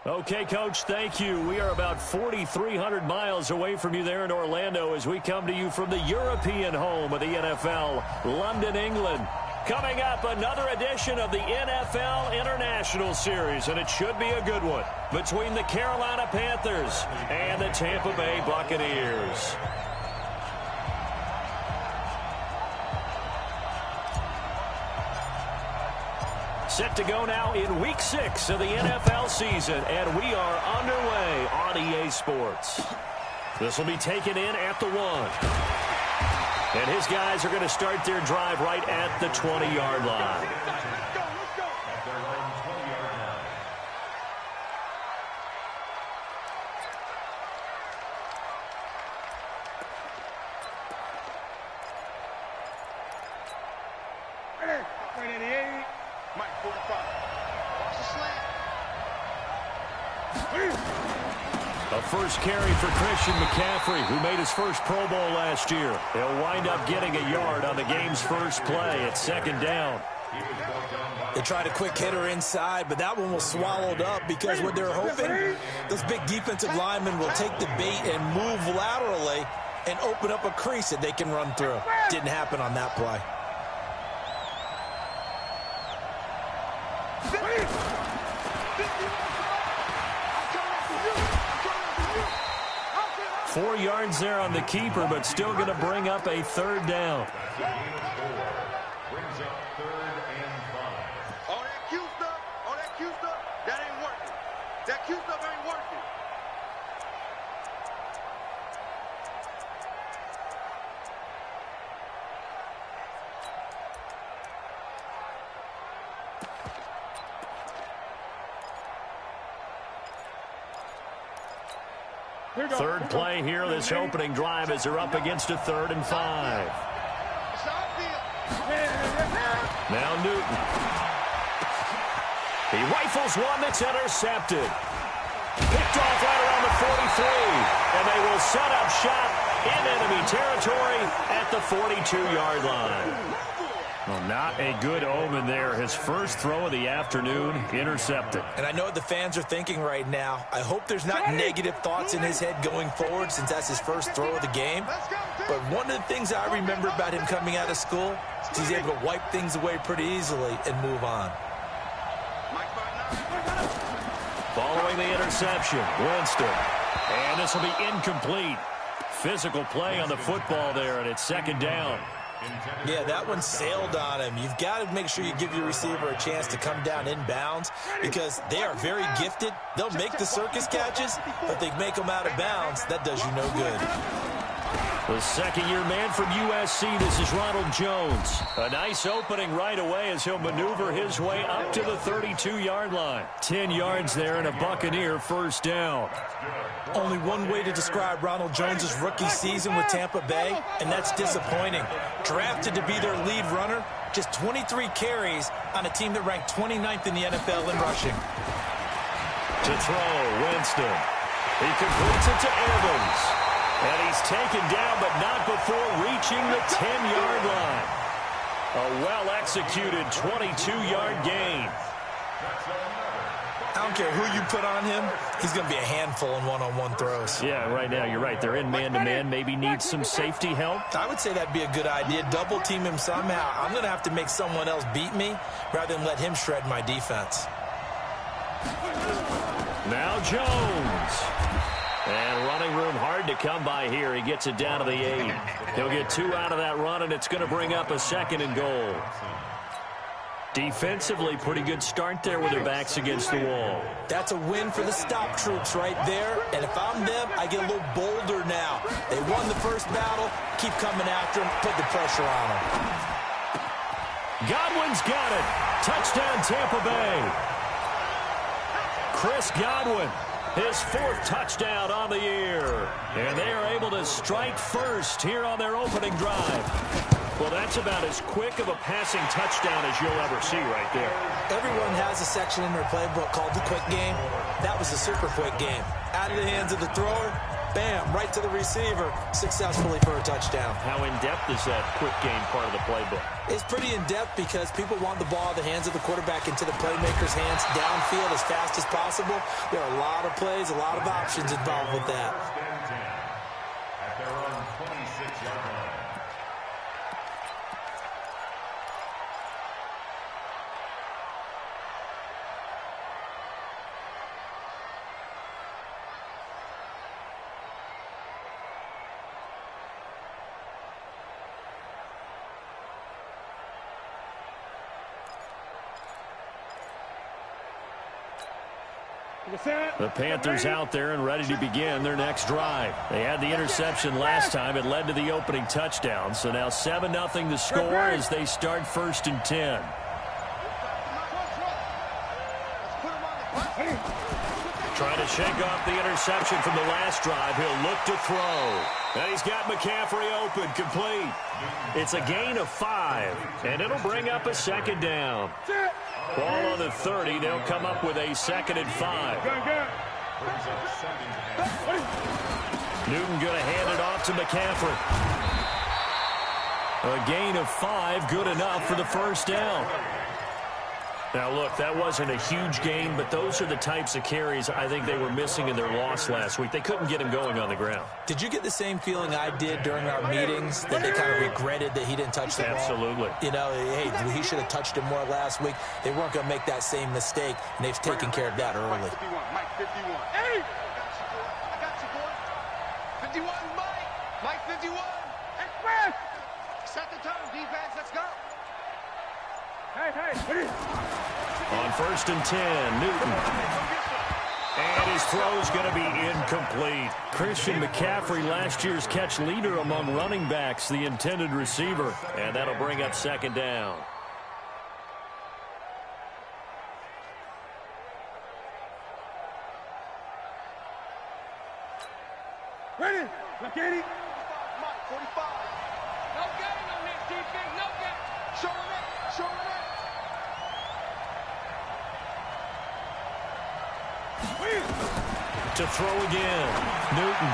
Okay, Coach, thank you. We are about 4,300 miles away from you there in Orlando as we come to you from the European home of the NFL, London, England. Coming up, another edition of the NFL International Series, and it should be a good one, between the Carolina Panthers and the Tampa Bay Buccaneers. Set to go now in Week 6 of the NFL season, and we are underway on EA Sports. This will be taken in at the 1. And his guys are going to start their drive right at the 20-yard line. A first carry for Christian McCaffrey, who made his first Pro Bowl last year. He'll wind up getting a yard on the game's first play at 2nd down. They tried a quick hitter inside, but that one was swallowed up because what they're hoping, those big defensive linemen will take the bait and move laterally and open up a crease that they can run through. Didn't happen on that play. 4 yards there on the keeper, but still going to bring up a 3rd down. All that Q stuff, that ain't working. That Q stuff ain't working. Third play here, this opening drive, as they're up against a 3rd and 5. Now Newton. He rifles one that's intercepted. Picked off right around the 43. And they will set up shop in enemy territory at the 42-yard line. Well, not a good omen there. His first throw of the afternoon, intercepted. And I know what the fans are thinking right now. I hope there's not negative thoughts in his head going forward since that's his first throw of the game. But one of the things I remember about him coming out of school is he's able to wipe things away pretty easily and move on. Following the interception, Winston. And this will be incomplete. Physical play on the football there, and it's 2nd down. Yeah, that one sailed on him. You've got to make sure you give your receiver a chance to come down inbounds because they are very gifted. They'll make the circus catches, but they make them out of bounds. That does you no good. The second-year man from USC, this is Ronald Jones. A nice opening right away as he'll maneuver his way up to the 32-yard line. 10 yards there and a Buccaneer first down. Only one way to describe Ronald Jones' rookie season with Tampa Bay, and that's disappointing. Drafted to be their lead runner, just 23 carries on a team that ranked 29th in the NFL in rushing. To throw, Winston. He completes it to Evans. And he's taken down, but not before reaching the 10-yard line. A well-executed 22-yard gain. I don't care who you put on him, he's going to be a handful in one-on-one throws. Yeah, right now, you're right. They're in man-to-man, maybe needs some safety help. I would say that'd be a good idea. Double team him somehow. I'm going to have to make someone else beat me rather than let him shred my defense. Now Jones. And running room hard to come by here. He gets it down to the 8. He'll get 2 out of that run, and it's going to bring up a 2nd and goal. Defensively, pretty good start there with their backs against the wall. That's a win for the stop troops right there. And if I'm them, I get a little bolder now. They won the first battle. Keep coming after them. Put the pressure on them. Godwin's got it. Touchdown, Tampa Bay. Chris Godwin. His 4th touchdown on the year. And they are able to strike first here on their opening drive. Well, that's about as quick of a passing touchdown as you'll ever see right there. Everyone has a section in their playbook called the quick game. That was a super quick game. Out of the hands of the thrower, bam, right to the receiver, successfully for a touchdown. How in-depth is that quick game part of the playbook? It's pretty in-depth because people want the ball in the hands of the quarterback into the playmaker's hands downfield as fast as possible. There are a lot of plays, a lot of options involved with that. At their own 26-yard line. The Panthers out there and ready to begin their next drive. They had the interception last time. It led to the opening touchdown. So now 7-0 the score as they start 1st and 10. Trying to shake off the interception from the last drive. He'll look to throw. And he's got McCaffrey open, complete. It's a gain of 5, and it'll bring up a 2nd down. Ball on the 30. They'll come up with a 2nd and 5. Newton going to hand it off to McCaffrey. A gain of 5, good enough for the 1st down. Now, look, that wasn't a huge gain, but those are the types of carries I think they were missing in their loss last week. They couldn't get him going on the ground. Did you get the same feeling I did during our meetings, that they kind of regretted that he didn't touch the ball? Absolutely. You know, hey, he should have touched him more last week. They weren't going to make that same mistake, and they've taken care of that early. Mike 51, Mike 51. Hey! I got you, boy. 51, Mike. Mike 51. Express! Set the tone, defense. Let's go. Hey. On 1st and 10, Newton. And his throw's going to be incomplete. Christian McCaffrey, last year's catch leader among running backs, the intended receiver. And that'll bring up 2nd down. Ready? Look at it. Mike 45. No gain on this defense. No gain. Show it up. Show it up. To throw again, Newton.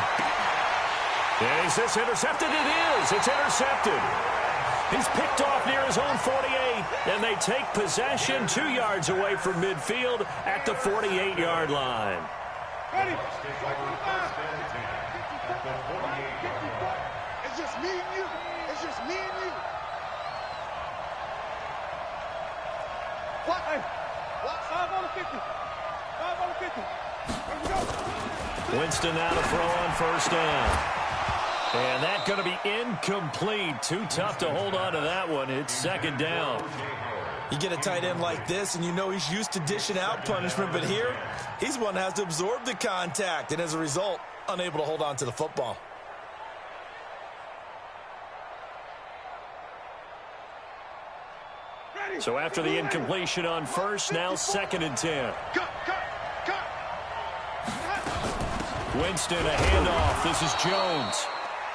And is this intercepted? It is. It's intercepted. He's picked off near his own 48, and they take possession 2 yards away from midfield at the 48-yard line. Ready? It's just me and you. It's just me and you. What? Hey. What? 5 on the 50. 5 on the 50. Winston now to throw on 1st down. And that's going to be incomplete. Too tough to hold on to that one. It's 2nd down. You get a tight end like this, and you know he's used to dishing out punishment, but here, he's one that has to absorb the contact, and as a result, unable to hold on to the football. So after the incompletion on 1st, now 2nd and 10. Winston, a handoff. This is Jones.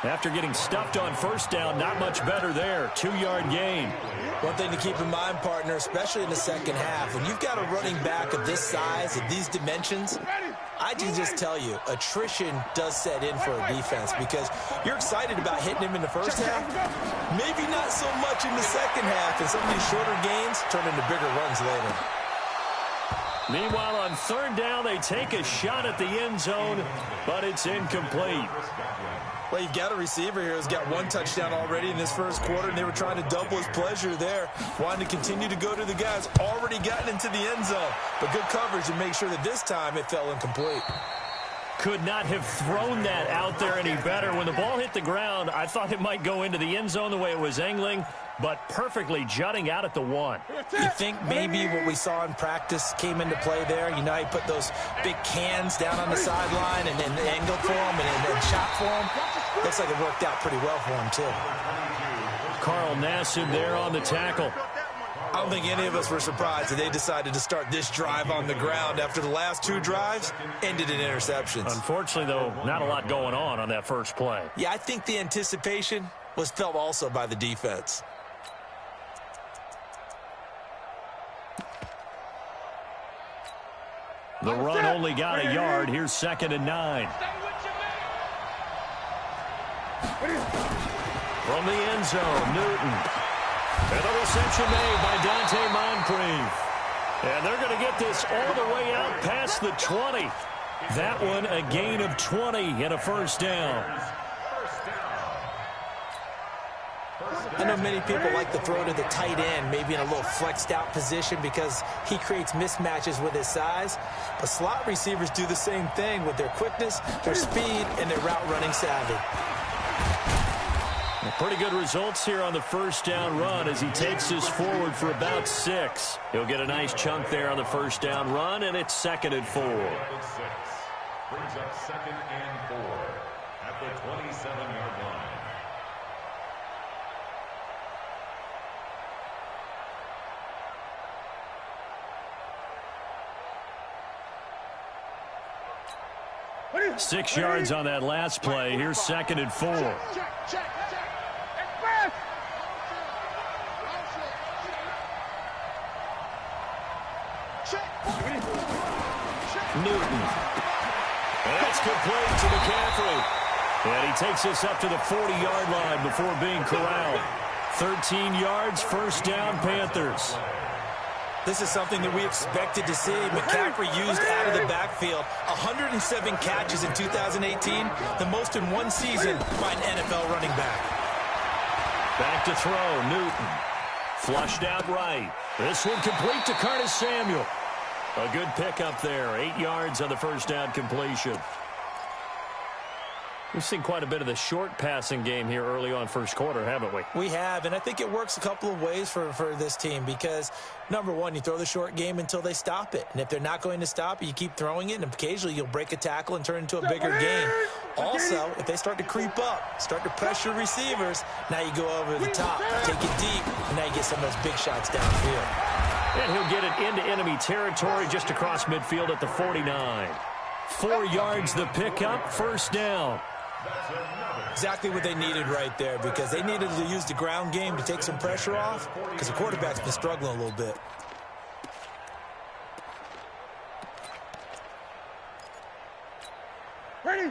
After getting stuffed on 1st down, not much better there. 2-yard gain. One thing to keep in mind, partner, especially in the second half, when you've got a running back of this size, of these dimensions, I can just tell you, attrition does set in for a defense because you're excited about hitting him in the first half, maybe not so much in the second half, and some of these shorter gains turn into bigger runs later. Meanwhile, on 3rd down, they take a shot at the end zone, but it's incomplete. Well, you've got a receiver here who's got 1 touchdown already in this first quarter, and they were trying to double his pleasure there, wanting to continue to go to the guys already gotten into the end zone. But good coverage to make sure that this time it fell incomplete. Could not have thrown that out there any better. When the ball hit the ground, I thought it might go into the end zone the way it was angling, but perfectly jutting out at the 1. You think maybe what we saw in practice came into play there? You know, he put those big cans down on the sideline and angled for him and shot for him. Looks like it worked out pretty well for him, too. Carl Nassib there on the tackle. I don't think any of us were surprised that they decided to start this drive on the ground after the last 2 drives ended in interceptions. Unfortunately, though, not a lot going on that first play. Yeah, I think the anticipation was felt also by the defense. The run only got a yard. Here's 2nd and 9. From the end zone, Newton. And the reception made by Dante Moncrief. And they're going to get this all the way out past the 20. That one a gain of 20 and a first down. I know many people like to throw to the tight end, maybe in a little flexed out position because he creates mismatches with his size. But slot receivers do the same thing with their quickness, their speed, and their route running savvy. Pretty good results here on the first down run as he takes this forward for about 6. He'll get a nice chunk there on the first down run, and it's 2nd and 4. Brings up 2nd and 4 at the 27-yard line. What 6 yards on that last play. Here's 2nd and 4. Newton. And that's complete to McCaffrey. And he takes us up to the 40-yard line before being corralled. 13 yards, first down, Panthers. This is something that we expected to see. McCaffrey used out of the backfield. 107 catches in 2018, the most in one season by an NFL running back. Back to throw, Newton. Flushed out right. This one complete to Curtis Samuel. A good pickup there. 8 yards on the first down completion. We've seen quite a bit of the short passing game here early on first quarter, haven't we? We have, and I think it works a couple of ways for this team because, number one, you throw the short game until they stop it. And if they're not going to stop it, you keep throwing it, and occasionally you'll break a tackle and turn it into a bigger gain. Also, if they start to creep up, start to pressure receivers, now you go over the top, take it deep, and now you get some of those big shots downfield. And he'll get it into enemy territory just across midfield at the 49. 4 yards the pickup, first down. Exactly what they needed right there because they needed to use the ground game to take some pressure off because the quarterback's been struggling a little bit.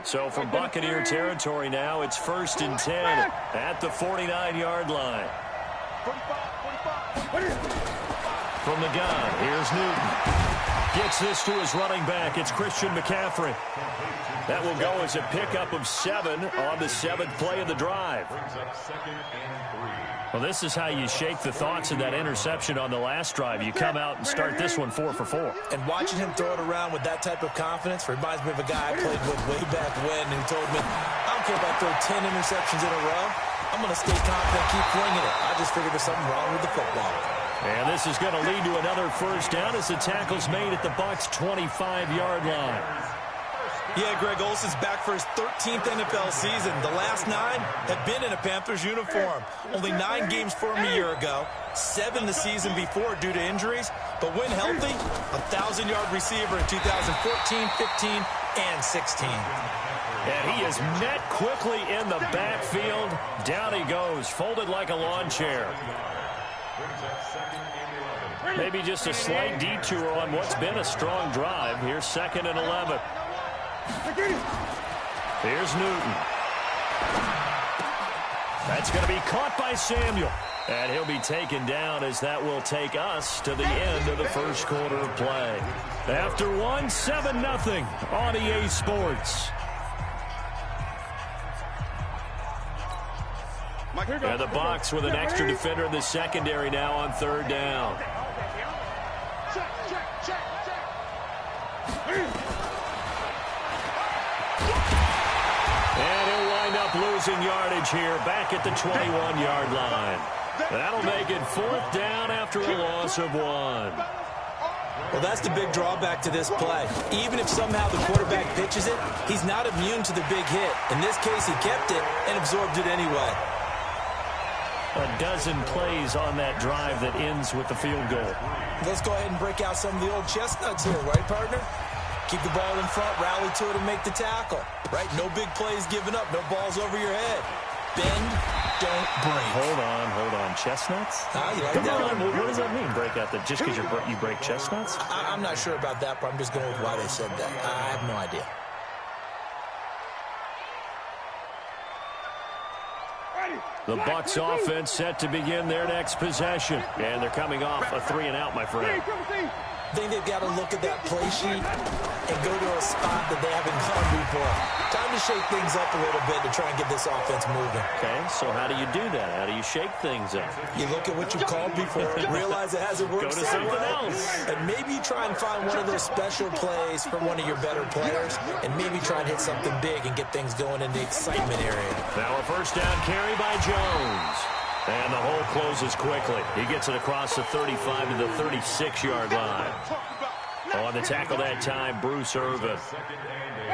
So from Buccaneer territory now, it's 1st and 10 at the 49-yard line. From the gun, here's Newton. Gets this to his running back. It's Christian McCaffrey. That will go as a pickup of 7 on the 7th play of the drive. Well, this is how you shake the thoughts of that interception on the last drive. You come out and start this one 4 for 4. And watching him throw it around with that type of confidence reminds me of a guy I played with way back when who told me, I don't care if I throw 10 interceptions in a row. I'm going to stay confident, keep flinging it. I just figured there's something wrong with the football. And this is going to lead to another first down as the tackle's made at the Bucs' 25-yard line. Yeah, Greg Olsen's back for his 13th NFL season. The last 9 have been in a Panthers uniform. Only 9 games for him a year ago, 7 the season before due to injuries. But when healthy, a 1,000-yard receiver in 2014, 15, and 16. And he is met quickly in the backfield. Down he goes, folded like a lawn chair. Maybe just a slight detour on what's been a strong drive. Here's 2nd and 11. Here's Newton. That's going to be caught by Samuel. And he'll be taken down as that will take us to the end of the first quarter of play. After one, 7-0 on EA Sports. And the Bucs with an extra defender in the secondary now on 3rd down. And he'll wind up losing yardage here back at the 21-yard line. That'll make it 4th down after a loss of 1. Well, that's the big drawback to this play. Even if somehow the quarterback pitches it, he's not immune to the big hit. In this case, he kept it and absorbed it anyway. A dozen plays on that drive that ends with the field goal. Let's go ahead and break out some of the old chestnuts here, right, partner? Keep the ball in front, rally to it, and make the tackle. Right? No big plays given up, no balls over your head. Bend, don't break. Hold on. Chestnuts? You like Come that on, one? what does that mean, break out? Just because you break chestnuts? I'm not sure about that, but I'm just going with why they said that. I have no idea. The Bucs offense set to begin their next possession. And thee coming off a 3-and-out, my friend. I think they've got to look at that play sheet and go to a spot that they haven't gone before. Time to shake things up a little bit to try and get this offense moving. Okay, so how do you do that? How do you shake things up? You look at what you've called before, realize it hasn't worked Go to so something well, else. and maybe try and find one of those special plays from one of your better players, and maybe try and hit something big and get things going in the excitement area. Now a first down carry by Jones. And the hole closes quickly. He gets it across the 35 to the 36-yard line. On the tackle that time, Bruce Irvin.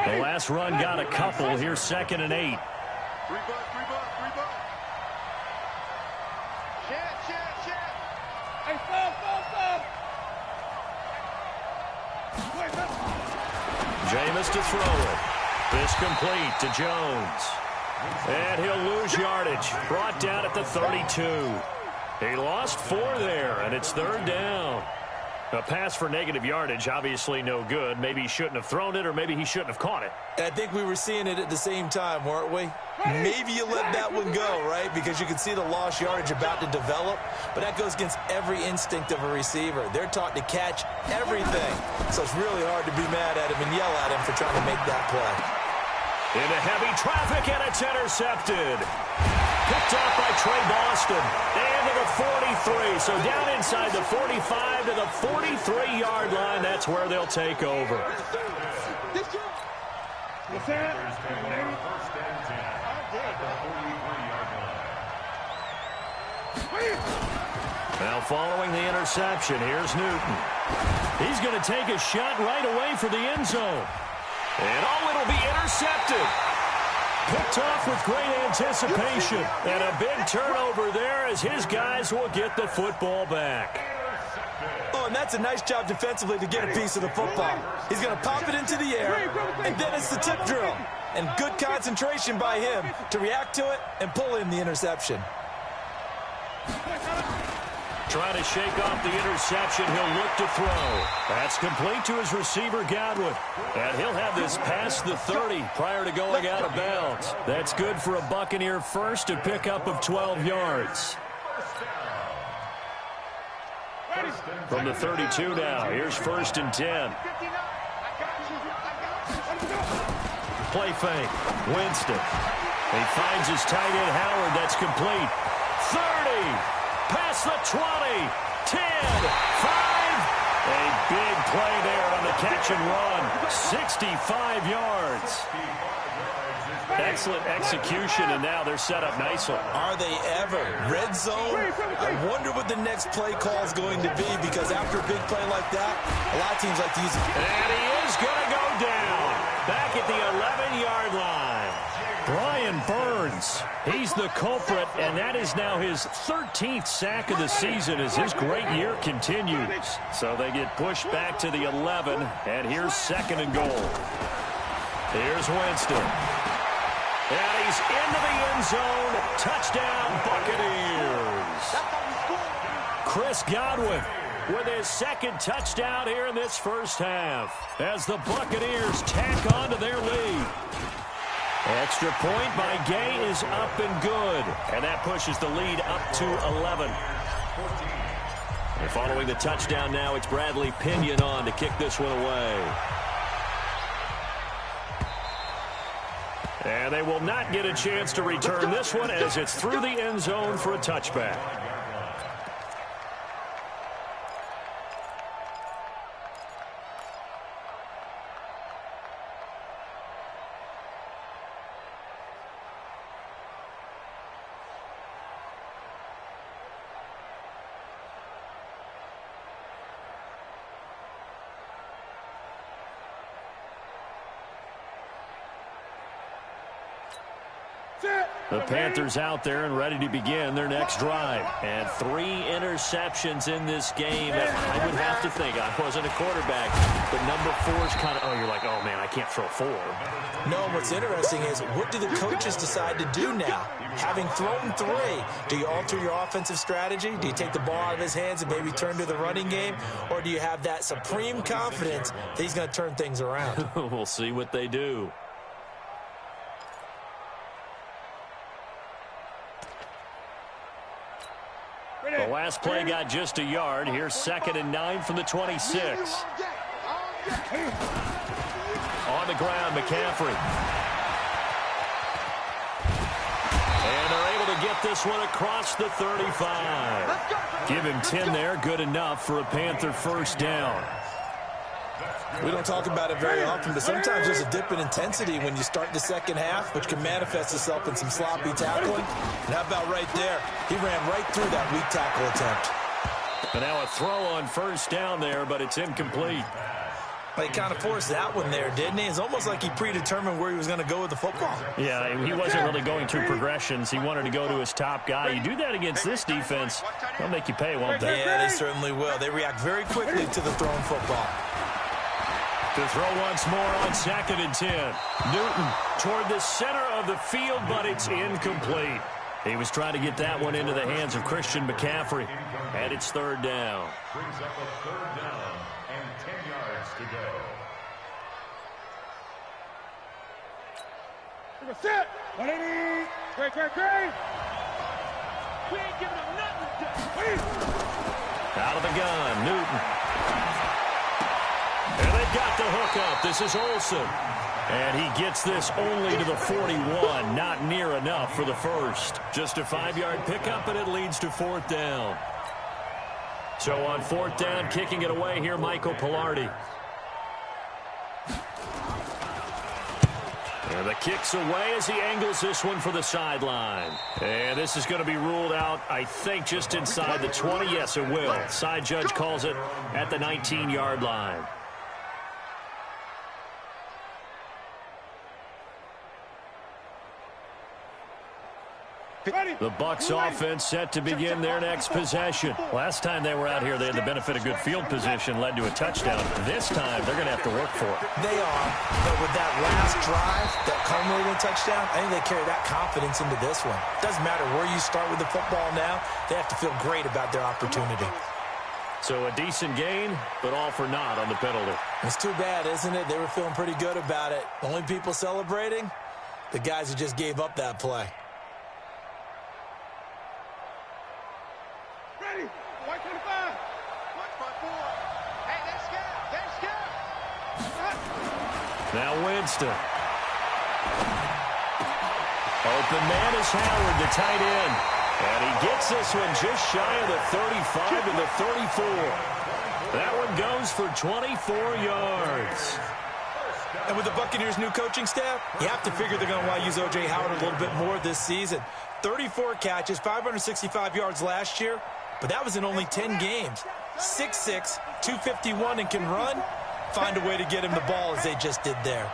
The last run got a couple. Here's 2nd and 8. Hey, stop. Jameis to throw it. This complete to Jones. And he'll lose yardage. Brought down at the 32. He lost 4 there, and it's 3rd down. A pass for negative yardage, obviously no good. Maybe he shouldn't have thrown it, or maybe he shouldn't have caught it. And I think we were seeing it at the same time, weren't we? Maybe you let that one go, right? Because you can see the lost yardage about to develop. But that goes against every instinct of a receiver. They're taught to catch everything. So it's really hard to be mad at him and yell at him for trying to make that play. Into heavy traffic, and it's intercepted. Picked up by Trey Boston. And to the 43. So down inside the 45 to the 43-yard line. That's where they'll take over. Now following the interception, here's Newton. He's going to take a shot right away for the end zone. And it'll be intercepted. Picked off with great anticipation. And a big turnover there as his guys will get the football back. Oh, and that's a nice job defensively to get a piece of the football. He's going to pop it into the air, and then it's the tip drill. And good concentration by him to react to it and pull in the interception. Trying to shake off the interception. He'll look to throw. That's complete to his receiver, Godwin. And he'll have this past the 30 prior to going out of bounds. That's good for a Buccaneer first, a pickup of 12 yards. From the 32 now, here's 1st and 10. Play fake. Winston. He finds his tight end, Howard. That's complete. 30. Past the 20, 10, 5. A big play there on the catch and run. 65 yards. Excellent execution, and now they're set up nicely. Are they ever? Red zone? I wonder what the next play call is going to be, because after a big play like that, a lot of teams like to use it. And he is going to go down. Back at the 11-yard line. Brian Burns, he's the culprit, and that is now his 13th sack of the season as his great year continues. So they get pushed back to the 11, and here's 2nd and goal. Here's Winston. And he's into the end zone. Touchdown, Buccaneers. Chris Godwin with his 2nd touchdown here in this first half as the Buccaneers tack on to their lead. Extra point by Gay is up and good. And that pushes the lead up to 11. And following the touchdown now, it's Bradley Pinion on to kick this one away. And they will not get a chance to return this one as it's through the end zone for a touchback. The Panthers out there and ready to begin their next drive. And 3 interceptions in this game. I would have to think, I wasn't a quarterback, but number 4 is kind of, you're like, oh, man, I can't throw 4. No, what's interesting is, what do the coaches decide to do now? Having thrown 3, do you alter your offensive strategy? Do you take the ball out of his hands and maybe turn to the running game? Or do you have that supreme confidence that he's going to turn things around? We'll see what they do. last play got just a yard. Here's 2nd and 9 from the 26. On the ground, McCaffrey. And they're able to get this one across the 35. Give him 10 there. Good enough for a Panther first down. We don't talk about it very often, but sometimes there's a dip in intensity when you start the second half, which can manifest itself in some sloppy tackling. And how about right there? He ran right through that weak tackle attempt. And now a throw on first down there, but it's incomplete. He kind of forced that one there, didn't he? It's almost like he predetermined where he was going to go with the football. Yeah, he wasn't really going through progressions. He wanted to go to his top guy. You do that against this defense, they'll make you pay, won't they? Yeah, they certainly will. They react very quickly to the thrown football. To throw once more on 2nd and 10. Newton toward the center of the field, but it's incomplete. He was trying to get that one into the hands of Christian McCaffrey. And it's 3rd down. Brings up a 3rd down and 10 yards to go. Set. Great. We ain't giving him nothing. Out of the gun, Newton. And they've got the hook up. This is Olsen. And he gets this only to the 41. Not near enough for the first. Just a 5-yard pickup, and it leads to 4th down. So on 4th down, kicking it away here, Michael Palardy. And the kick's away as he angles this one for the sideline. And this is going to be ruled out, I think, just inside the 20. Yes, it will. Side judge calls it at the 19-yard line. The Bucs offense set to begin their next possession. Last time they were out here, they had the benefit of good field position, led to a touchdown. This time, they're going to have to work for it. They are, but with that last drive, that culminating touchdown, I think they carry that confidence into this one. Doesn't matter where you start with the football now, they have to feel great about their opportunity. So a decent gain, but all for naught on the penalty. It's too bad, isn't it? They were feeling pretty good about it. The only people celebrating, the guys who just gave up that play. White 25. Watch my boy. Hey, they're scared. Now Winston. Open man is Howard, the tight end. And he gets this one just shy of the 35 to the 34. That one goes for 24 yards. And with the Buccaneers' new coaching staff, you have to figure they're going to want to use O.J. Howard a little bit more this season. 34 catches, 565 yards last year. But that was in only 10 games. 6'6", 251, and can run. Find a way to get him the ball as they just did there.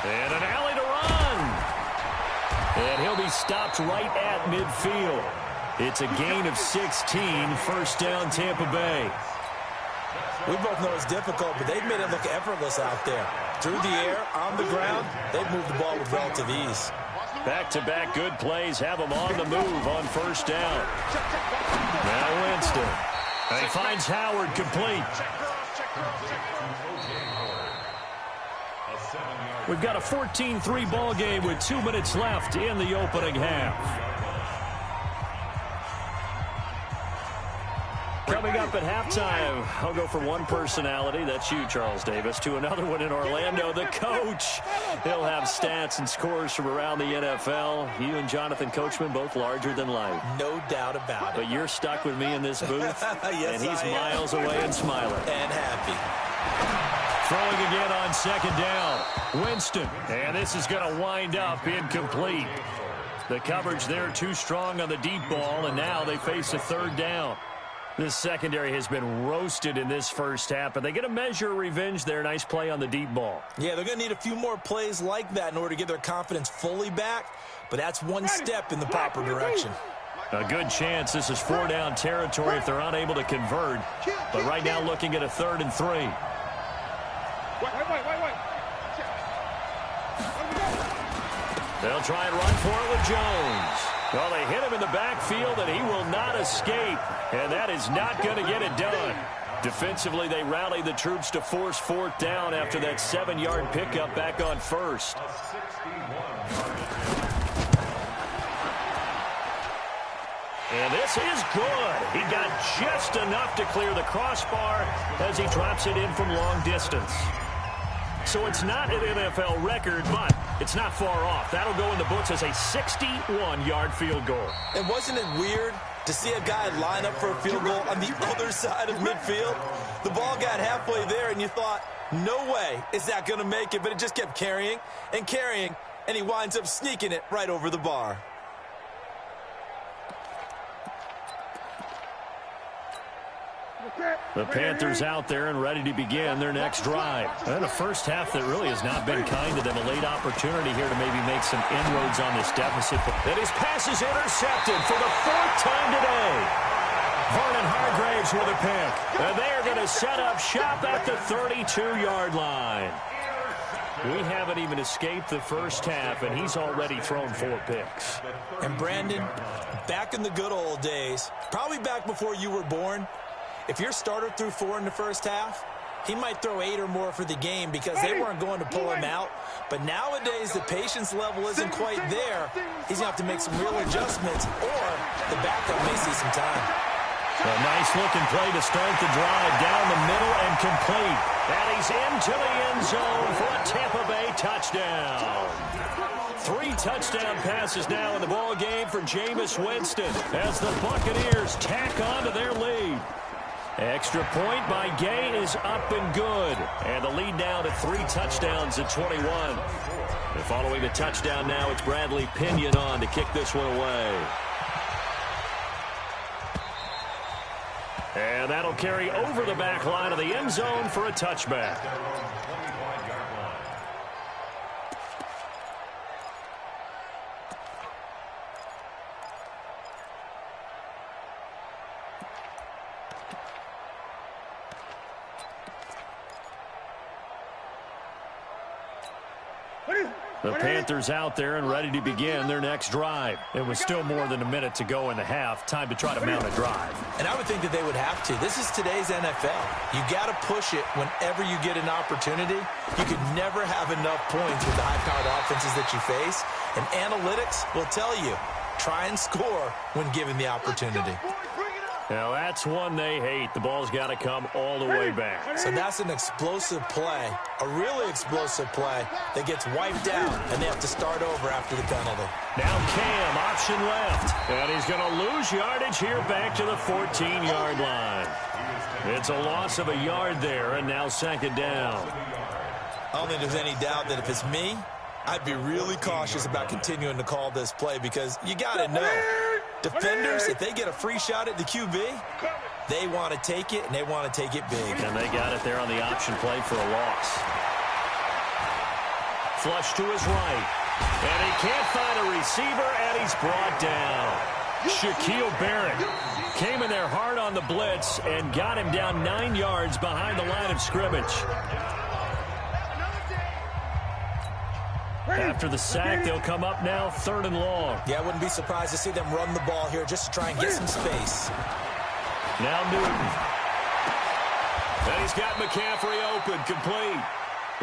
And an alley to run. And he'll be stopped right at midfield. It's a gain of 16, first down Tampa Bay. We both know it's difficult, but they've made it look effortless out there. Through the air, on the ground, they've moved the ball with relative ease. Back-to-back good plays have him on the move on first down. Now Winston. And he finds Howard complete. We've got a 14-3 ball game with 2 minutes left in the opening half. Coming up at halftime, I'll go from one personality, that's you, Charles Davis, to another one in Orlando, the coach. He'll have stats and scores from around the NFL. You and Jonathan Coachman, both larger than life. No doubt about it. But you're stuck with me in this booth, yes, and he's miles away and smiling. And happy. Throwing again on second down. Winston, and this is going to wind up incomplete. The coverage there too strong on the deep ball, and now they face a third down. This secondary has been roasted in this first half, but they get a measure of revenge there. Nice play on the deep ball. Yeah, they're going to need a few more plays like that in order to get their confidence fully back, but that's one step in the proper direction. A good chance this is 4-down territory if they're unable to convert, but right now looking at a 3rd and 3. Wait. They'll try and run for it with Jones. Well, they hit him in the backfield, and he will not escape. And that is not going to get it done. Defensively, they rallied the troops to force 4th down after that 7-yard pickup back on first. And this is good. He got just enough to clear the crossbar as he drops it in from long distance. So it's not an NFL record, but it's not far off. That'll go in the books as a 61-yard field goal. And wasn't it weird to see a guy line up for a field goal on the other side of midfield? The ball got halfway there, and you thought, no way is that going to make it, but it just kept carrying and carrying, and he winds up sneaking it right over the bar. The Panthers out there and ready to begin their next drive. And a first half that really has not been kind to them. A late opportunity here to maybe make some inroads on this deficit. And his pass is intercepted for the 4th time today. Vernon Hargreaves with a pick. And they are going to set up shop at the 32-yard line. We haven't even escaped the first half, and he's already thrown 4 picks. And Brandon, back in the good old days, probably back before you were born, if your starter threw 4 in the first half, he might throw 8 or more for the game because they weren't going to pull him out. But nowadays, the patience level isn't quite there. He's going to have to make some real adjustments, or the backup may see some time. A nice-looking play to start the drive down the middle and complete. And he's into the end zone for a Tampa Bay touchdown. 3 touchdown passes now in the ball game for Jameis Winston as the Buccaneers tack on to their lead. Extra point by Gay is up and good. And the lead now to 3 touchdowns at 21. And following the touchdown now, it's Bradley Pinion on to kick this one away. And that'll carry over the back line of the end zone for a touchback. The Panthers out there and ready to begin their next drive. It was still more than a minute to go in the half. Time to try to mount a drive. And I would think that they would have to. This is today's NFL. You got to push it whenever you get an opportunity. You could never have enough points with the high-powered offenses that you face. And analytics will tell you, try and score when given the opportunity. Now that's one they hate. The ball's got to come all the way back. So that's an explosive play, a really explosive play that gets wiped out, and they have to start over after the penalty. Now Cam, option left. And he's going to lose yardage here back to the 14-yard line. It's a loss of a yard there, and now 2nd down. I don't think there's any doubt that if it's me, I'd be really cautious about continuing to call this play because you got to know. Defenders, if they get a free shot at the QB, they want to take it, and they want to take it big. And they got it there on the option play for a loss. Flush to his right. And he can't find a receiver, and he's brought down. Shaquille Barrett came in there hard on the blitz and got him down 9 yards behind the line of scrimmage. After the sack, they'll come up now 3rd and long. Yeah, I wouldn't be surprised to see them run the ball here just to try and get some space. Now Newton. And he's got McCaffrey open, complete.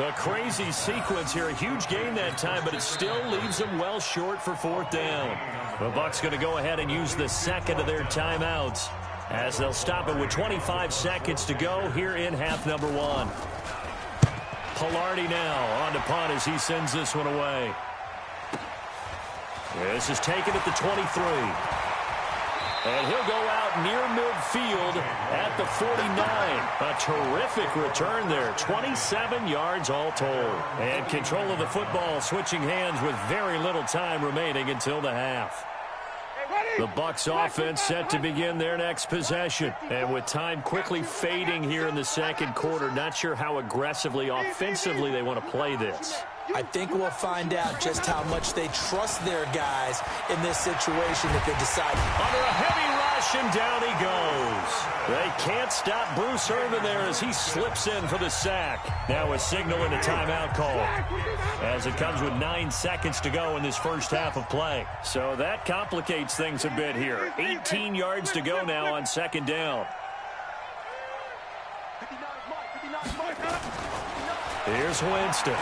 A crazy sequence here. A huge gain that time, but it still leaves them well short for 4th down. The Bucs going to go ahead and use the 2nd of their timeouts as they'll stop it with 25 seconds to go here in half number 1. Palardy now on to punt as he sends this one away. This is taken at the 23. And he'll go out near midfield at the 49. A terrific return there. 27 yards all told. And control of the football switching hands with very little time remaining until the half. The Bucs offense set to begin their next possession. And with time quickly fading here in the 2nd quarter, not sure how aggressively, offensively they want to play this. I think we'll find out just how much they trust their guys in this situation if they decide. Under a heavy rush, and down he goes. They can't stop Bruce Irvin there as he slips in for the sack. Now a signal and a timeout call as it comes with 9 seconds to go in this first half of play. So that complicates things a bit here. 18 yards to go now on 2nd down. Here's Winston.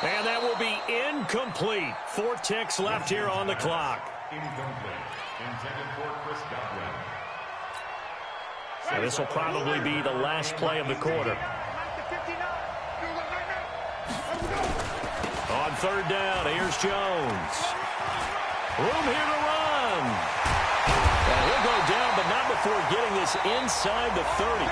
And And that will be incomplete. 4 ticks left here on the clock. Incomplete. Intended for Chris Godwin. So this will probably be the last play of the quarter. On 3rd down, here's Jones. Room here to run. And he'll go down, but not before getting this inside the 30.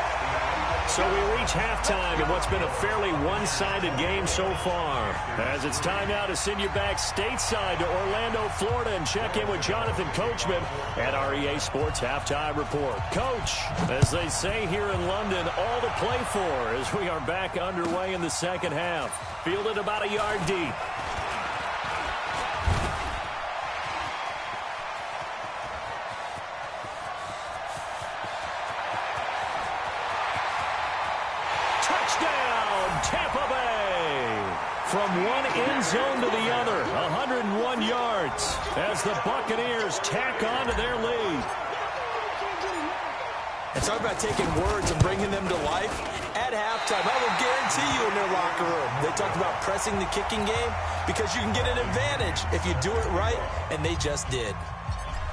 So we reach halftime in what's been a fairly one-sided game so far. As it's time now to send you back stateside to Orlando, Florida, and check in with Jonathan Coachman at our EA Sports Halftime Report. Coach, as they say here in London, all to play for as we are back underway in the second half. Fielded about a yard deep. Tampa Bay. From one end zone to the other, 101 yards as the Buccaneers tack on to their lead. And talk about taking words and bringing them to life. At halftime, I will guarantee you in their locker room, they talked about pressing the kicking game because you can get an advantage if you do it right, and they just did.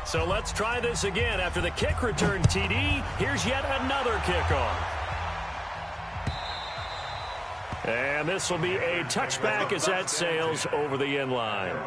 So let's try this again. After the kick return TD, here's yet another kickoff. And this will be a touchback as that sails over the end line.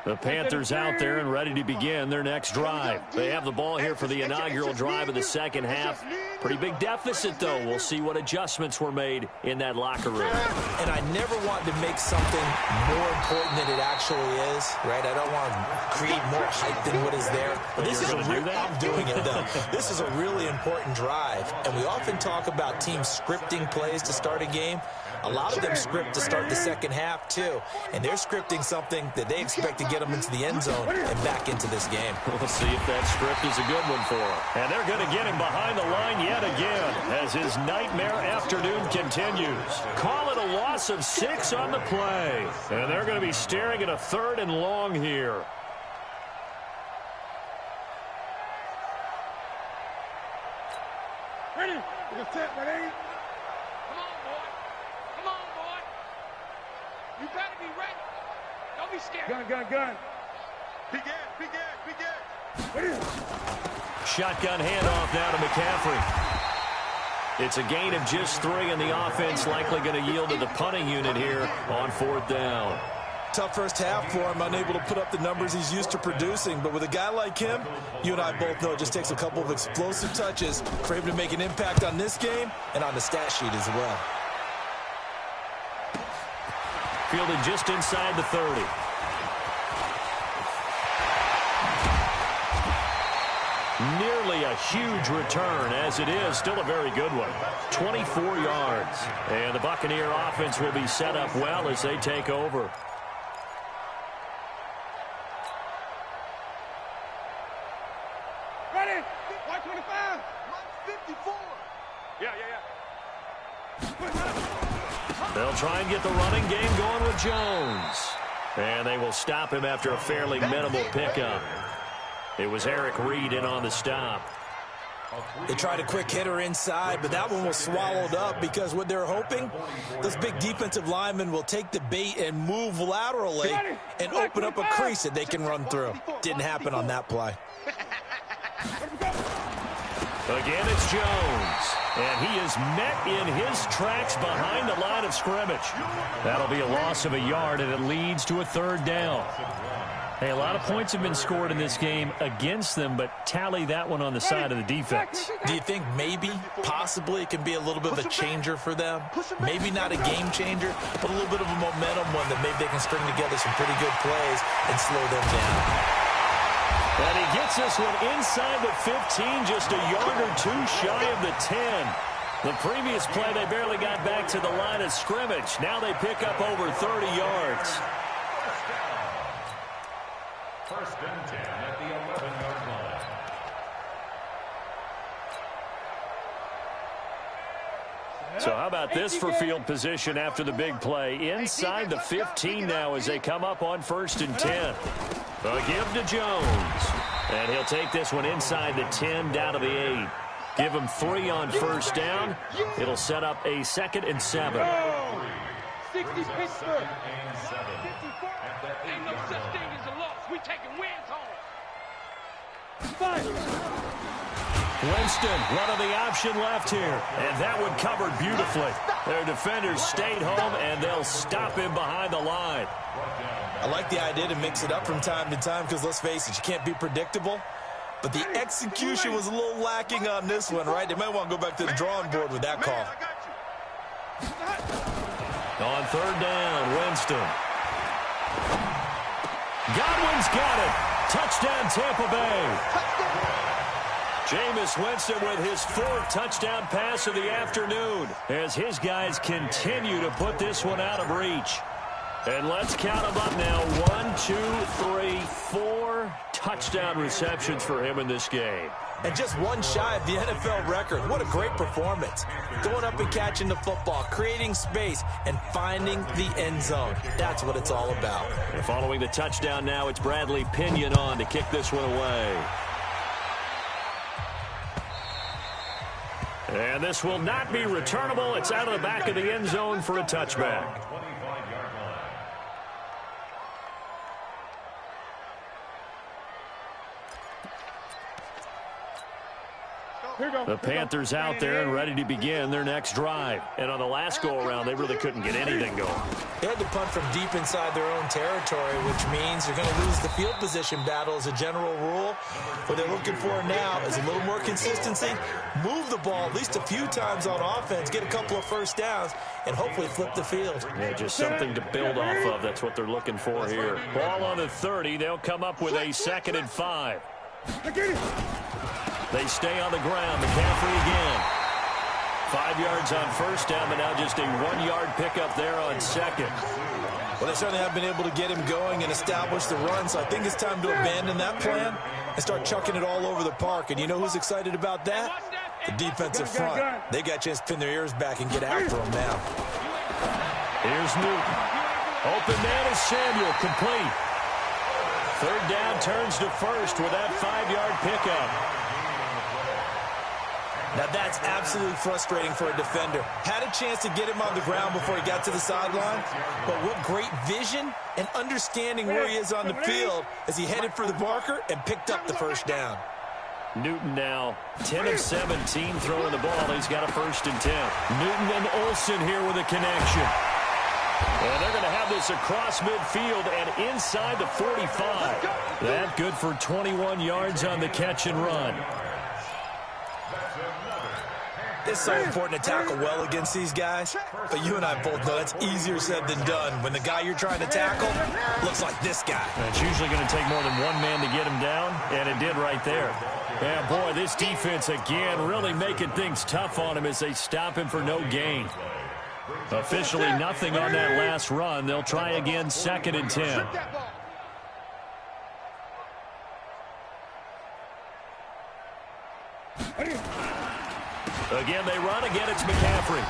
The Panthers out there and ready to begin their next drive. They have the ball here for the inaugural drive of the second half. Pretty big deficit, though. We'll see what adjustments were made in that locker room. And I never want to make something more important than it actually is, right? I don't want to create more hype than what is there. But this is I'm doing it, though. This is a really important drive. And we often talk about teams scripting plays to start a game. A lot of them script to start the second half, too. And they're scripting something that they expect to get them into the end zone and back into this game. We'll see if that script is a good one for them. And they're going to get him behind the line yet again as his nightmare afternoon continues. Call it a loss of 6 on the play. And they're going to be staring at a 3rd and long here. Ready? You're set, ready? Come on, boy. Come on, boy. You better be ready. Don't be scared. Gun. Begin. Ready? Shotgun handoff now to McCaffrey. It's a gain of just 3, and the offense likely going to yield to the punting unit here on 4th down. Tough first half for him, unable to put up the numbers he's used to producing. But with a guy like him, you and I both know it just takes a couple of explosive touches for him to make an impact on this game and on the stat sheet as well. Fielded just inside the 30. Nearly a huge return, as it is still a very good one. 24 yards. And the Buccaneer offense will be set up well as they take over. Ready? 125. 54. Yeah. They'll try and get the running game going with Jones. And they will stop him after a fairly minimal pickup. It was Eric Reed in on the stop. They tried a quick hitter inside, but that one was swallowed up because what they're hoping, those big defensive linemen will take the bait and move laterally and open up a crease that they can run through. Didn't happen on that play. Again, it's Jones. And he is met in his tracks behind the line of scrimmage. That'll be a loss of a yard, and it leads to a 3rd down. Hey, a lot of points have been scored in this game against them, but tally that one on the side of the defense. Do you think maybe, possibly, it can be a little bit of a changer for them? Maybe not a game changer, but a little bit of a momentum one that maybe they can string together some pretty good plays and slow them down. And he gets this one inside the 15, just a yard or 2 shy of the 10. The previous play, they barely got back to the line of scrimmage. Now they pick up over 30 yards. 1st and 10 at the 11-yard line. So how about this for field position after the big play? Inside the 15 now as they come up on 1st and 10. A give to Jones. And he'll take this one inside the 10 down to the 8. Give him 3 on 1st down. It'll set up a 2nd and 7. 60 Pittsburgh. Ain't no such thing as a loss. We taking wins home. Winston, one of the option left here. And that one covered beautifully. Their defenders stayed home, and they'll stop him behind the line. I like the idea to mix it up from time to time because, let's face it, you can't be predictable. But the execution was a little lacking on this one, right? They might want to go back to the drawing board with that call. On 3rd down, Winston. Godwin's got it. Touchdown, Tampa Bay. Jameis Winston with his 4th touchdown pass of the afternoon as his guys continue to put this one out of reach. And let's count them up now. 1, 2, 3, 4 touchdown receptions for him in this game. And just one shy of the NFL record. What a great performance. Going up and catching the football, creating space, and finding the end zone. That's what it's all about. And following the touchdown now, it's Bradley Pinion on to kick this one away. And this will not be returnable. It's out of the back of the end zone for a touchback. The Panthers out there and ready to begin their next drive. And on the last go-around, they really couldn't get anything going. They had to punt from deep inside their own territory, which means they're going to lose the field position battle as a general rule. What they're looking for now is a little more consistency, move the ball at least a few times on offense, get a couple of 1st downs, and hopefully flip the field. Yeah, just something to build off of. That's what they're looking for here. Ball on the 30. They'll come up with a 2nd and 5. They stay on the ground. McCaffrey again. 5 yards on 1st down, but now just a 1-yard pickup there on 2nd. Well, they certainly have been able to get him going and establish the run, so I think it's time to abandon that plan and start chucking it all over the park. And you know who's excited about that? The defensive front. They got a chance to pin their ears back and get after him now. Here's Newton. Open man is Samuel, complete. 3rd down, turns to 1st with that 5-yard pickup. Now that's absolutely frustrating for a defender. Had a chance to get him on the ground before he got to the sideline, but what great vision and understanding where he is on the field as he headed for the marker and picked up the 1st down. Newton now 10 of 17 throwing the ball. He's got a 1st and 10. Newton and Olsen here with a connection. And they're going to have this across midfield and inside the 45. That good for 21 yards on the catch and run. It's so important to tackle well against these guys, but you and I both know that's easier said than done when the guy you're trying to tackle looks like this guy. And it's usually going to take more than one man to get him down, and it did right there. Yeah, boy, this defense again really making things tough on him as they stop him for no gain. Officially nothing on that last run. They'll try again, 2nd and 10. Again, they run. Again, it's McCaffrey.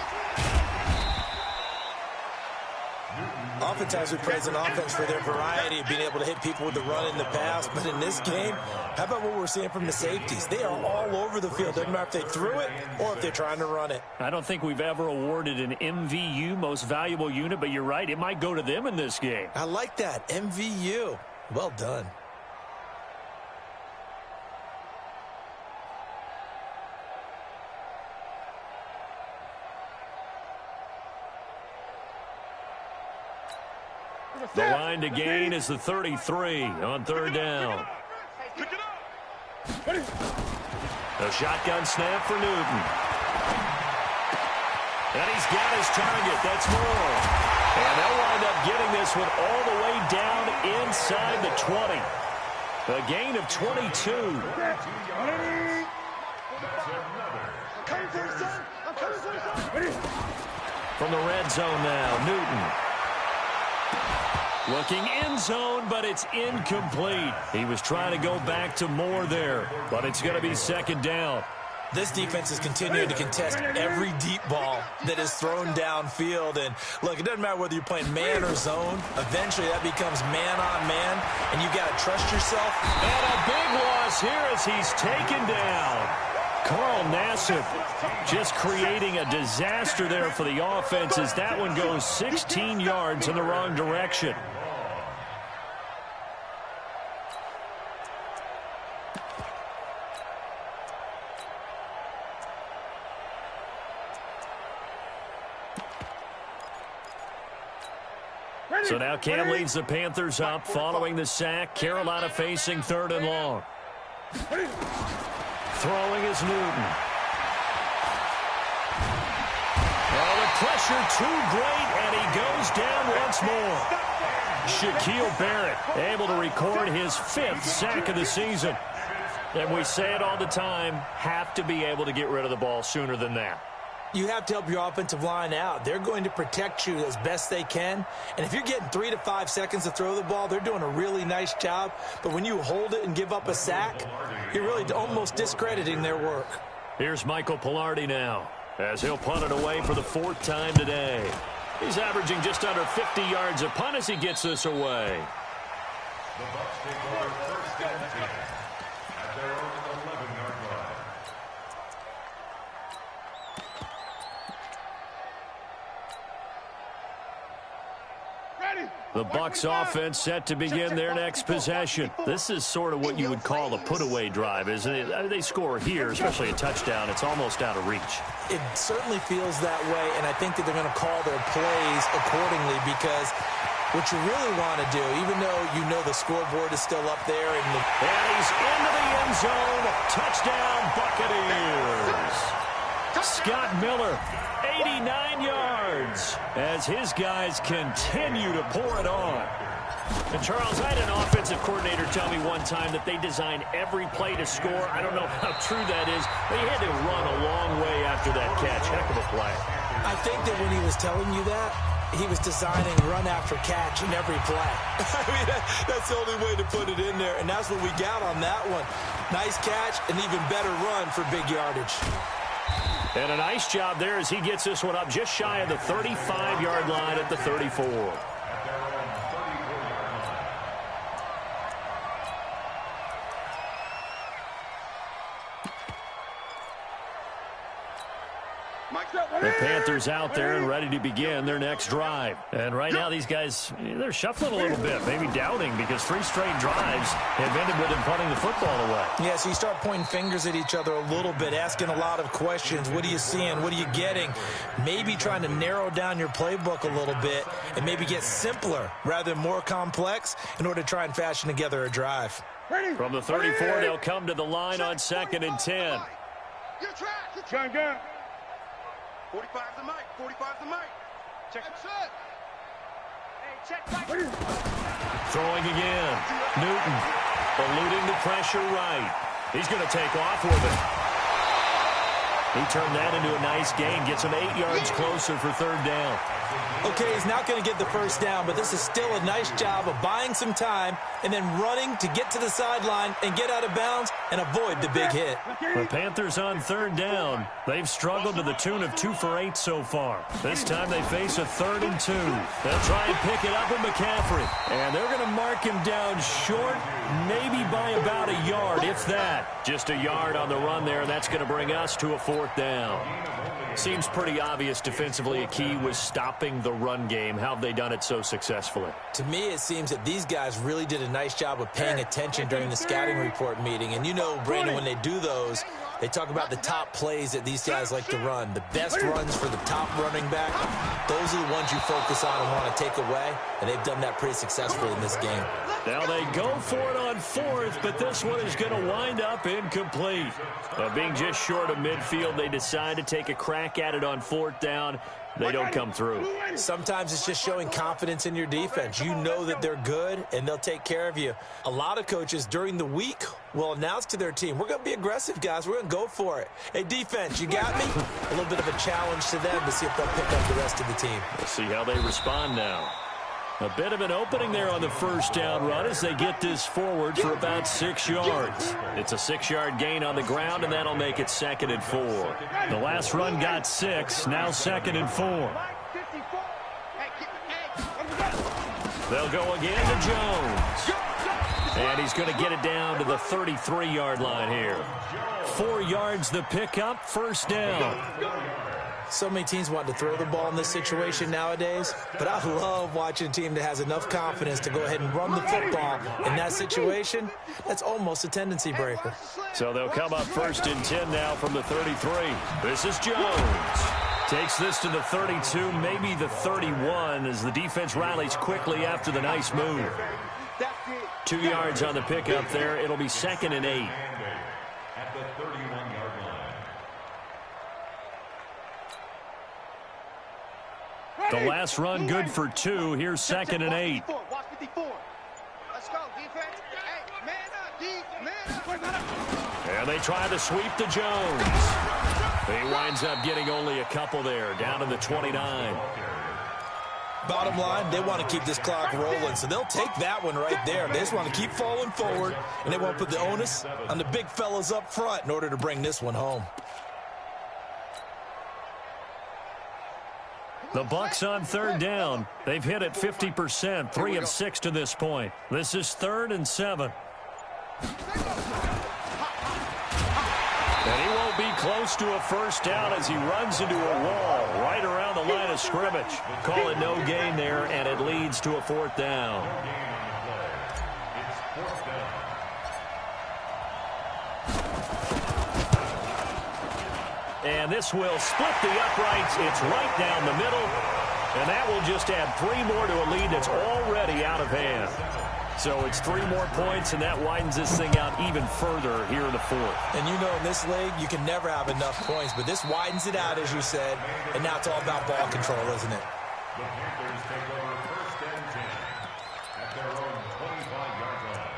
Oftentimes we praise an offense for their variety of being able to hit people with the run in the pass. But in this game, how about what we're seeing from the safeties? They are all over the field. Doesn't matter if they threw it or if they're trying to run it. I don't think we've ever awarded an MVU, most valuable unit, but you're right. It might go to them in this game. I like that. MVU. Well done. The line to gain is the 33 on 3rd down. A shotgun snap for Newton. And he's got his target. That's Moore. And they'll wind up getting this one all the way down inside the 20. A gain of 22. From the red zone now, Newton. Looking end zone, but it's incomplete. He was trying to go back to Moore there, but it's going to be 2nd down. This defense is continuing to contest every deep ball that is thrown downfield. And, look, it doesn't matter whether you're playing man or zone. Eventually, that becomes man-on-man, and you've got to trust yourself. And a big loss here as he's taken down. Carl Nassib just creating a disaster there for the offense as that one goes 16 yards in the wrong direction. So now Cam leads the Panthers up following the sack. Carolina facing 3rd and long. Throwing is Newton. Oh, the pressure too great, and he goes down once more. Shaquille Barrett able to record his 5th sack of the season. And we say it all the time, have to be able to get rid of the ball sooner than that. You have to help your offensive line out. They're going to protect you as best they can. And if you're getting 3 to 5 seconds to throw the ball, they're doing a really nice job. But when you hold it and give up a sack, you're really almost discrediting their work. Here's Michael Palardy now as he'll punt it away for the 4th time today. He's averaging just under 50 yards a punt as he gets this away. The Bucs take over 1st and 10 at their own 11-yard line. The Bucs offense set to begin their next possession. This is sort of what you would call a put-away drive, isn't it? I mean, they score here, especially a touchdown. It's almost out of reach. It certainly feels that way, and I think that they're going to call their plays accordingly because what you really want to do, even though you know the scoreboard is still up there. And he's into the end zone. Touchdown, Buccaneers. Scott Miller, 89 yards as his guys continue to pour it on. And, Charles, I had an offensive coordinator tell me one time that they design every play to score. I don't know how true that is, but he had to run a long way after that catch. Heck of a play. I think that when he was telling you that, he was designing run after catch in every play. I mean, that's the only way to put it in there, and that's what we got on that one. Nice catch, an even better run for big yardage. And a nice job there as he gets this one up just shy of the 35-yard line at the 34. The Panthers out there and ready to begin their next drive. And right now these guys, they're shuffling a little bit, maybe doubting because 3 straight drives have ended with them punting the football away. Yeah, so you start pointing fingers at each other a little bit, asking a lot of questions. What are you seeing? What are you getting? Maybe trying to narrow down your playbook a little bit and maybe get simpler rather than more complex in order to try and fashion together a drive. From the 34, they'll come to the line on 2nd and 10. Gun. 45's the mic. 45's the mic. Check it. Hey, check mic. Throwing again. Newton eluding the pressure right. He's going to take off with it. He turned that into a nice gain. Gets him 8 yards closer for 3rd down. Okay, he's not going to get the first down, but this is still a nice job of buying some time and then running to get to the sideline and get out of bounds and avoid the big hit. The Panthers on 3rd down. They've struggled to the tune of 2 for 8 so far. This time they face a 3rd and 2. They'll try and pick it up with McCaffrey. And they're going to mark him down short, maybe by about a yard, if that. Just a yard on the run there, and that's going to bring us to a 4th down. Seems pretty obvious defensively a key was stopping the run game. How have they done it so successfully? To me, it seems that these guys really did a nice job of paying attention during the scouting report meeting. And you know, Brandon, when they do those, they talk about the top plays that these guys like to run. The best runs for the top running back, those are the ones you focus on and want to take away. And they've done that pretty successfully in this game. Now they go for it on 4th, but this one is going to wind up incomplete. Being just short of midfield, they decide to take a crack at it on 4th down. They don't come through. Sometimes it's just showing confidence in your defense. You know that they're good, and they'll take care of you. A lot of coaches during the week will announce to their team, we're going to be aggressive, guys. We're going to go for it. Hey, defense, you got me? A little bit of a challenge to them to see if they'll pick up the rest of the team. We'll see how they respond now. A bit of an opening there on the first down run as they get this forward for about 6 yards. It's a 6-yard gain on the ground, and that'll make it 2nd and 4. The last run got 6, now 2nd and 4. They'll go again to Jones. And he's going to get it down to the 33-yard line here. 4 yards the pickup, first down. So many teams want to throw the ball in this situation nowadays, but I love watching a team that has enough confidence to go ahead and run the football. In that situation, that's almost a tendency breaker. So they'll come up 1st and 10 now from the 33. This is Jones. Takes this to the 32, maybe the 31, as the defense rallies quickly after the nice move. 2 yards on the pickup there. It'll be 2nd and 8. At the 31-yard line. The last run good for 2. Here's 2nd and 8. Watch 54. Let's go, defense. Hey, man up, D, man up. And they try to sweep to Jones. He winds up getting only a couple there, down to the 29. Bottom line, they want to keep this clock rolling, so they'll take that one right there. They just want to keep falling forward, and they want to put the onus on the big fellas up front in order to bring this one home. The Bucs on 3rd down. They've hit it 50%, 3 of 6 to this point. This is 3rd and 7. And he won't be close to a first down as he runs into a wall right around the line of scrimmage. Call it no gain there, and it leads to a 4th down. And this will split the uprights. It's right down the middle. And that will just add 3 more to a lead that's already out of hand. So it's 3 more points, and that widens this thing out even further here in the 4th. And you know, in this league, you can never have enough points, but this widens it out, as you said, and now it's all about ball control, isn't it? The Panthers take over 1st and 10 at their own 25-yard line.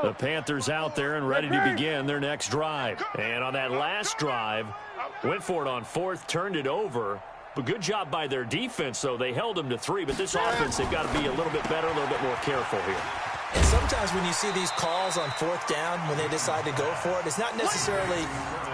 The Panthers out there and ready to begin their next drive. And on that last drive, went for it on 4th, turned it over. But good job by their defense, though. They held them to 3. But this offense, they've got to be a little bit better, a little bit more careful here. And sometimes when you see these calls on 4th down, when they decide to go for it, it's not necessarily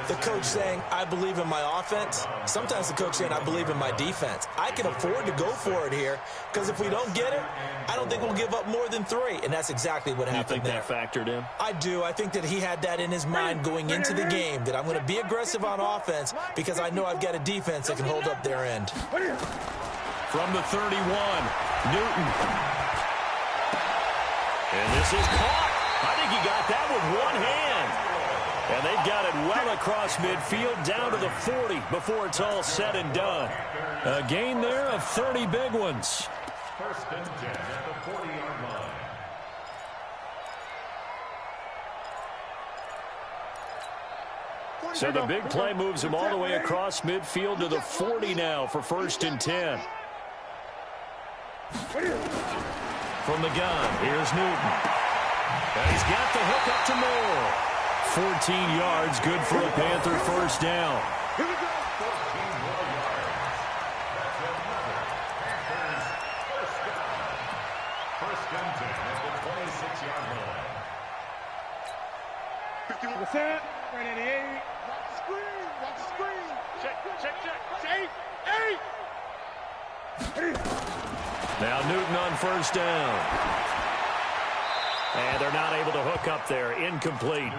the coach saying, I believe in my offense. Sometimes the coach saying, I believe in my defense. I can afford to go for it here because if we don't get it, I don't think we'll give up more than 3. And that's exactly what happened there. You think that factored in? I do. I think that he had that in his mind going into the game, that I'm going to be aggressive on offense because I know I've got a defense that can hold up their end. From the 31, Newton. And this is caught. I think he got that with one hand. And they've got it well across midfield down to the 40 before it's all said and done. A gain there of 30 big ones. 1st and 10 at the 40-yard line. So the big play moves him all the way across midfield to the 40 now for 1st and 10. From the gun, here's Newton. And he's got the hook up to Moore. 14 yards, good for a Panther first down. Here we go. 14 more yards. That's another Panthers first down. 1st and 10 at the 26-yard line. 51%. Right at the 8. Watch the screen. Watch the screen. Check. 8. Now Newton on first down. And they're not able to hook up there. Incomplete.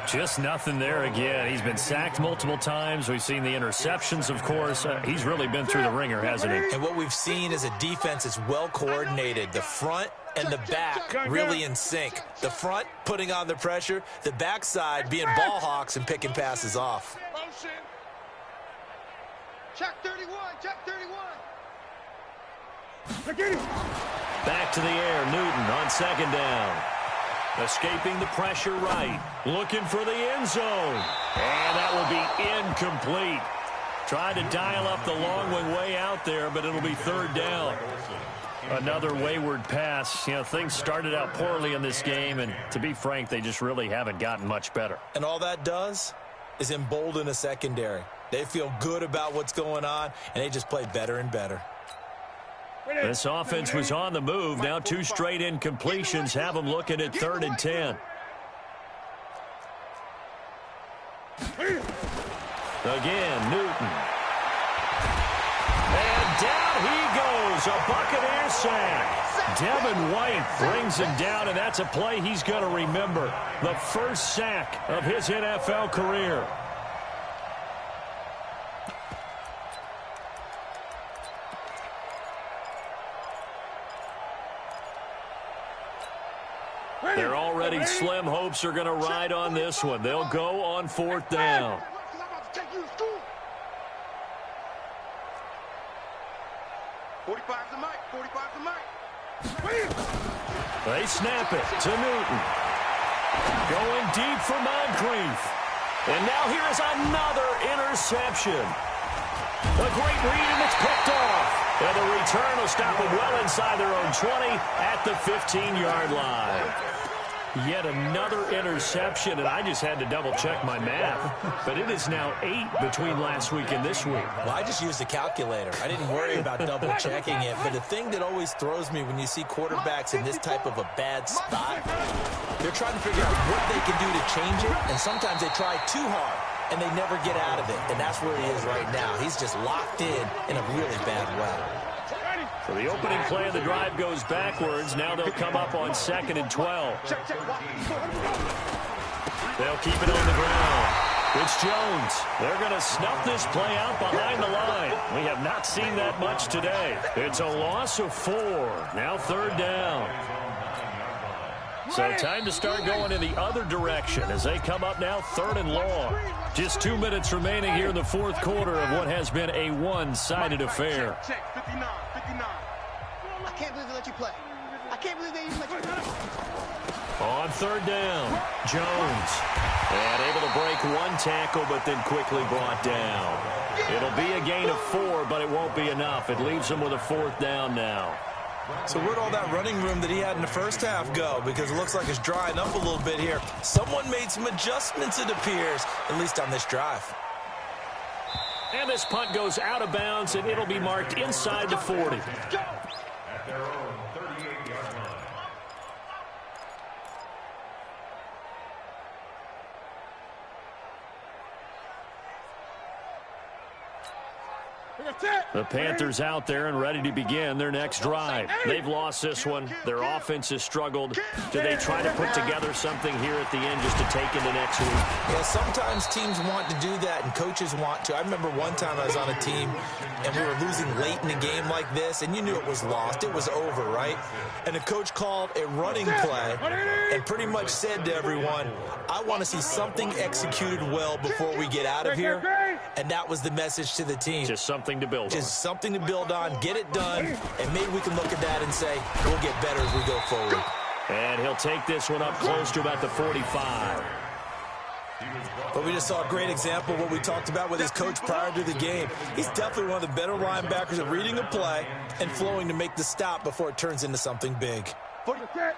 Just nothing there again. He's been sacked multiple times. We've seen the interceptions, of course. He's really been through the ringer, hasn't he? And what we've seen is a defense that's well coordinated. The front and the back really in sync. The front putting on the pressure. The backside being ball hawks and picking passes off. Motion. Check 31. Check 31. Back to the air, Newton on 2nd down. Escaping the pressure right. Looking for the end zone. And that will be incomplete. Tried to dial up the long one way out there, but it'll be third down. Another wayward pass. You know, things started out poorly in this game, and to be frank, they just really haven't gotten much better. And all that does is embolden a secondary. They feel good about what's going on, and they just play better and better. This offense was on the move. Now 2 straight incompletions have them looking at 3rd and 10. Again, Newton. And down he goes. A Buccaneer sack. Devin White brings him down, and that's a play he's going to remember. The first sack of his NFL career. Their already slim hopes are going to ride on this one. They'll go on 4th down. They snap it to Newton. Going deep for Moncrief. And now here is another interception. A great read, and it's picked off. And the return will stop them well inside their own 20 at the 15-yard line. Yet another interception, and I just had to double-check my math. But it is now 8 between last week and this week. Well, I just used a calculator. I didn't worry about double-checking it. But the thing that always throws me when you see quarterbacks in this type of a bad spot, they're trying to figure out what they can do to change it, and sometimes they try too hard, and they never get out of it. And that's where he is right now. He's just locked in a really bad way. So the opening play of the drive goes backwards. Now they'll come up on 2nd and 12. They'll keep it on the ground. It's Jones. They're going to snuff this play out behind the line. We have not seen that much today. It's a loss of 4. Now 3rd down. So time to start going in the other direction as they come up now 3rd and long. Just 2 minutes remaining here in the 4th quarter of what has been a one-sided affair. I can't believe they let you play. I can't believe they even let you play. On 3rd down, Jones. And able to break 1 tackle, but then quickly brought down. It'll be a gain of 4, but it won't be enough. It leaves them with a 4th down now. So where'd all that running room that he had in the first half go? Because it looks like it's drying up a little bit here. Someone made some adjustments, it appears, at least on this drive. And this punt goes out of bounds, and it'll be marked inside the 40. At their own 38-yard line. The Panthers out there and ready to begin their next drive. They've lost this one. Their offense has struggled. Do they try to put together something here at the end just to take into next week? Yeah, sometimes teams want to do that and coaches want to. I remember one time I was on a team and we were losing late in a game like this, and you knew it was lost. It was over, right? And the coach called a running play and pretty much said to everyone, I want to see something executed well before we get out of here. And that was the message to the team. Just something to build on. Just something to build on, get it done, and maybe we can look at that and say, we'll get better as we go forward. And he'll take this one up close to about the 45. But we just saw a great example of what we talked about with his coach prior to the game. He's definitely one of the better linebackers at reading a play and flowing to make the stop before it turns into something big. 45.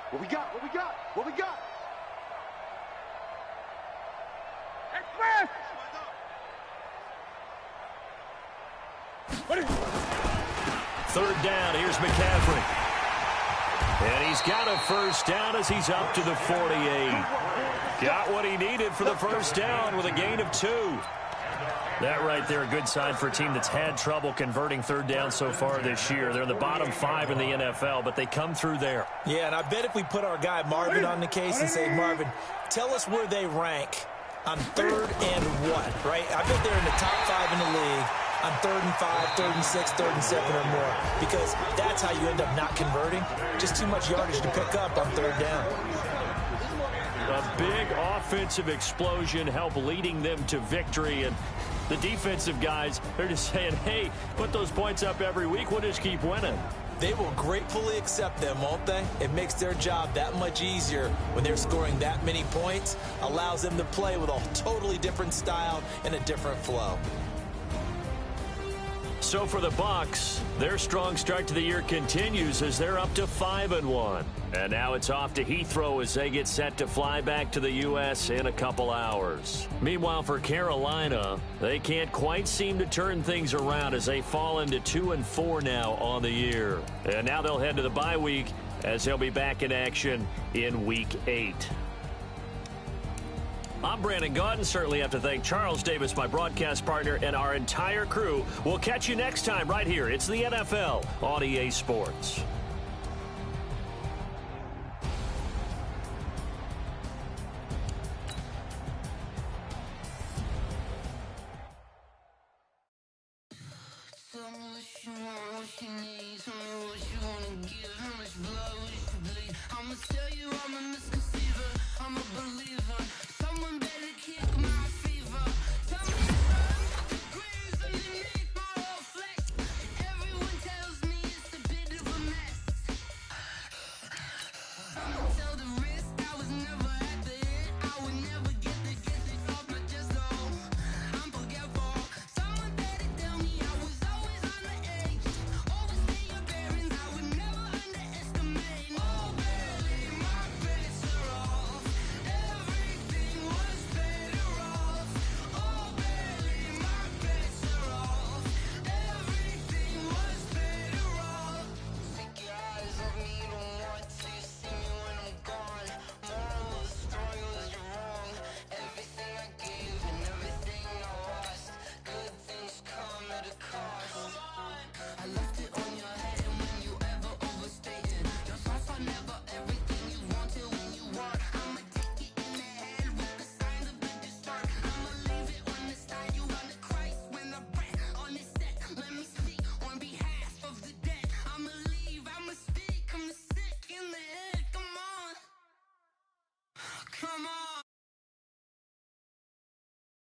What we got? What we got? What we got? Express! 3rd down. Here's McCaffrey. And he's got a first down as he's up to the 48. Got what he needed for the first down with a gain of 2. That right there, a good sign for a team that's had trouble converting 3rd down so far this year. They're in the bottom 5 in the NFL, but they come through there. Yeah, and I bet if we put our guy Marvin on the case and say, Marvin, tell us where they rank on 3rd and what, right? I bet they're in the top 5 in the league on 3rd and 5, 3rd and 6, 3rd and 7 or more, because that's how you end up not converting. Just too much yardage to pick up on 3rd down. A big offensive explosion helped leading them to victory, and the defensive guys, they're just saying, hey, put those points up every week, we'll just keep winning. They will gratefully accept them, won't they? It makes their job that much easier when they're scoring that many points, allows them to play with a totally different style and a different flow. So for the Bucs, their strong start to the year continues as they're up to 5-1. And now it's off to Heathrow as they get set to fly back to the U.S. in a couple hours. Meanwhile, for Carolina, they can't quite seem to turn things around as they fall into 2-4 now on the year. And now they'll head to the bye week as they'll be back in action in Week 8. I'm Brandon Gaudin. Certainly have to thank Charles Davis, my broadcast partner, and our entire crew. We'll catch you next time right here. It's the NFL on EA Sports. I'ma tell you I'm a misconception.